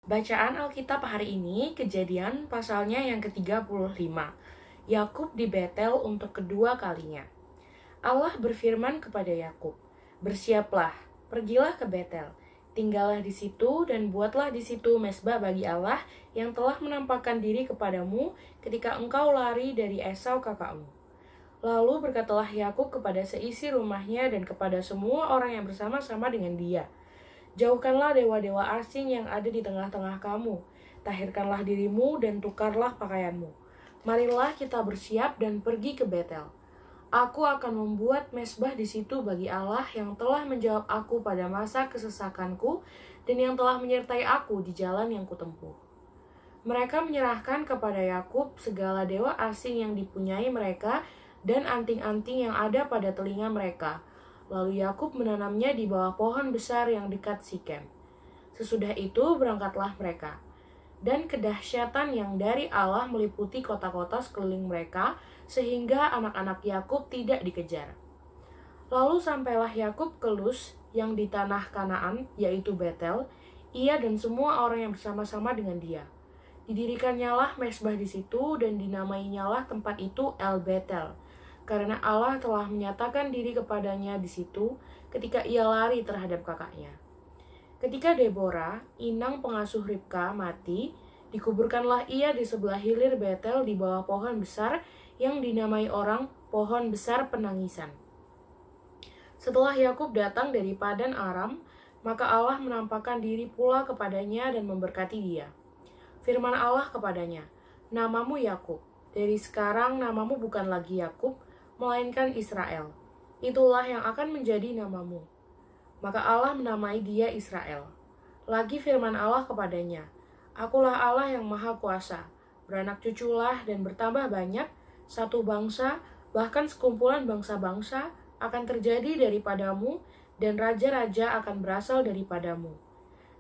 Bacaan Alkitab hari ini, Kejadian pasalnya yang ke-35. Yakub di Betel untuk kedua kalinya. Allah berfirman kepada Yakub, "Bersiaplah, pergilah ke Betel, tinggallah di situ dan buatlah di situ mezbah bagi Allah yang telah menampakkan diri kepadamu ketika engkau lari dari Esau kakakmu." Lalu berkatalah Yakub kepada seisi rumahnya dan kepada semua orang yang bersama-sama dengan dia, "Jauhkanlah dewa-dewa asing yang ada di tengah-tengah kamu. Tahirkanlah dirimu dan tukarlah pakaianmu. Marilah kita bersiap dan pergi ke Betel. Aku akan membuat mezbah di situ bagi Allah yang telah menjawab aku pada masa kesesakanku dan yang telah menyertai aku di jalan yang kutempuh." Mereka menyerahkan kepada Yakub segala dewa asing yang dipunyai mereka dan anting-anting yang ada pada telinga mereka. Lalu Yakub menanamnya di bawah pohon besar yang dekat Sikem. Sesudah itu berangkatlah mereka. Dan kedahsyatan yang dari Allah meliputi kota-kota sekeliling mereka, sehingga anak-anak Yakub tidak dikejar. Lalu sampailah Yakub ke Luz yang di tanah Kanaan, yaitu Betel, ia dan semua orang yang bersama-sama dengan dia. Didirikannya mezbah di situ dan dinamainyalah tempat itu El Betel, karena Allah telah menyatakan diri kepadanya di situ ketika ia lari terhadap kakaknya. Ketika Deborah, inang pengasuh Ribka, mati, dikuburkanlah ia di sebelah hilir Betel di bawah pohon besar yang dinamai orang pohon besar penangisan. Setelah Yakub datang dari Padan Aram, maka Allah menampakkan diri pula kepadanya dan memberkati dia. Firman Allah kepadanya, "Namamu Yakub, dari sekarang namamu bukan lagi Yakub, melainkan Israel. Itulah yang akan menjadi namamu." Maka Allah menamai dia Israel. Lagi firman Allah kepadanya, "Akulah Allah yang maha kuasa, beranak cuculah dan bertambah banyak, satu bangsa, bahkan sekumpulan bangsa-bangsa akan terjadi daripadamu, dan raja-raja akan berasal daripadamu.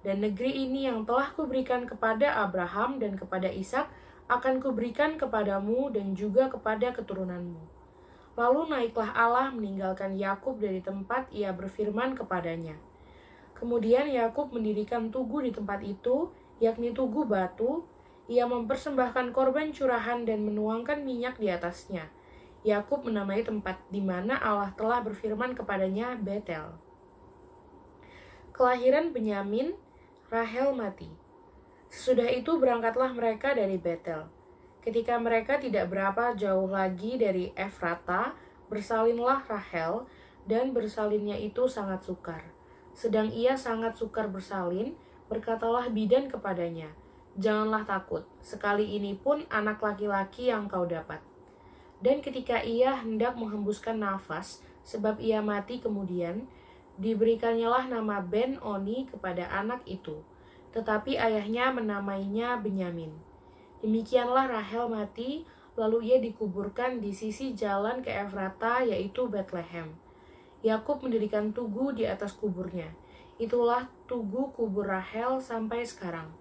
Dan negeri ini yang telah kuberikan kepada Abraham dan kepada Ishak akan kuberikan kepadamu dan juga kepada keturunanmu." Lalu naiklah Allah meninggalkan Yakub dari tempat ia berfirman kepadanya. Kemudian Yakub mendirikan tugu di tempat itu, yakni tugu batu. Ia mempersembahkan korban curahan dan menuangkan minyak di atasnya. Yakub menamai tempat di mana Allah telah berfirman kepadanya Betel. Kelahiran Benyamin, Rahel mati. Sesudah itu berangkatlah mereka dari Betel. Ketika mereka tidak berapa jauh lagi dari Efrata, bersalinlah Rahel, dan bersalinnya itu sangat sukar. Sedang ia sangat sukar bersalin, berkatalah bidan kepadanya, "Janganlah takut, sekali ini pun anak laki-laki yang kau dapat." Dan ketika ia hendak menghembuskan nafas, sebab ia mati kemudian, diberikannya nama Ben-Oni kepada anak itu, tetapi ayahnya menamainya Benyamin. Demikianlah Rahel mati, lalu ia dikuburkan di sisi jalan ke Efrata, yaitu Bethlehem. Yakub mendirikan tugu di atas kuburnya. Itulah tugu kubur Rahel sampai sekarang.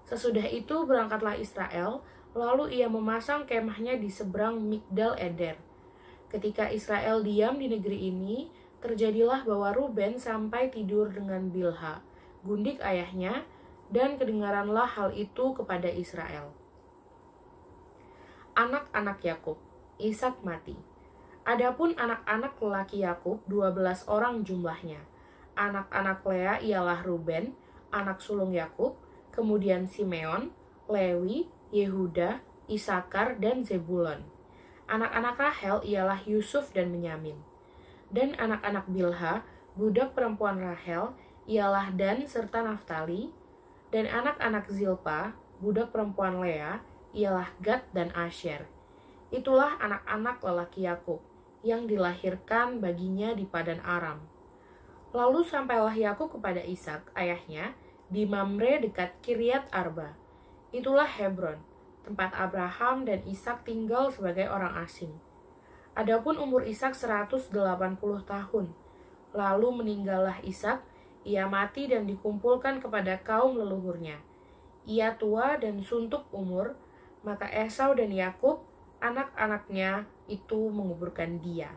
Sesudah itu berangkatlah Israel, lalu ia memasang kemahnya di seberang Migdal Eder. Ketika Israel diam di negeri ini, terjadilah bahwa Ruben sampai tidur dengan Bilha, gundik ayahnya, dan kedengaranlah hal itu kepada Israel. Anak-anak Yakub, Ishak mati. Adapun anak-anak lelaki Yakub 12 orang jumlahnya. Anak-anak Lea ialah Ruben, anak sulung Yakub, kemudian Simeon, Lewi, Yehuda, Isakar, dan Zebulon. Anak-anak Rahel ialah Yusuf dan Benyamin. Dan anak-anak Bilha, budak perempuan Rahel, ialah Dan serta Naftali. Dan anak-anak Zilpa, budak perempuan Lea, ialah Gad dan Asher. Itulah anak-anak lelaki Yakub yang dilahirkan baginya di Padan Aram. Lalu sampailah Yakub kepada Ishak, ayahnya, di Mamre dekat Kiryat Arba. Itulah Hebron, tempat Abraham dan Ishak tinggal sebagai orang asing. Adapun umur Ishak 180 tahun. Lalu meninggallah Ishak, ia mati dan dikumpulkan kepada kaum leluhurnya. Ia tua dan suntuk umur, maka Esau dan Yakub, anak-anaknya itu menguburkan dia.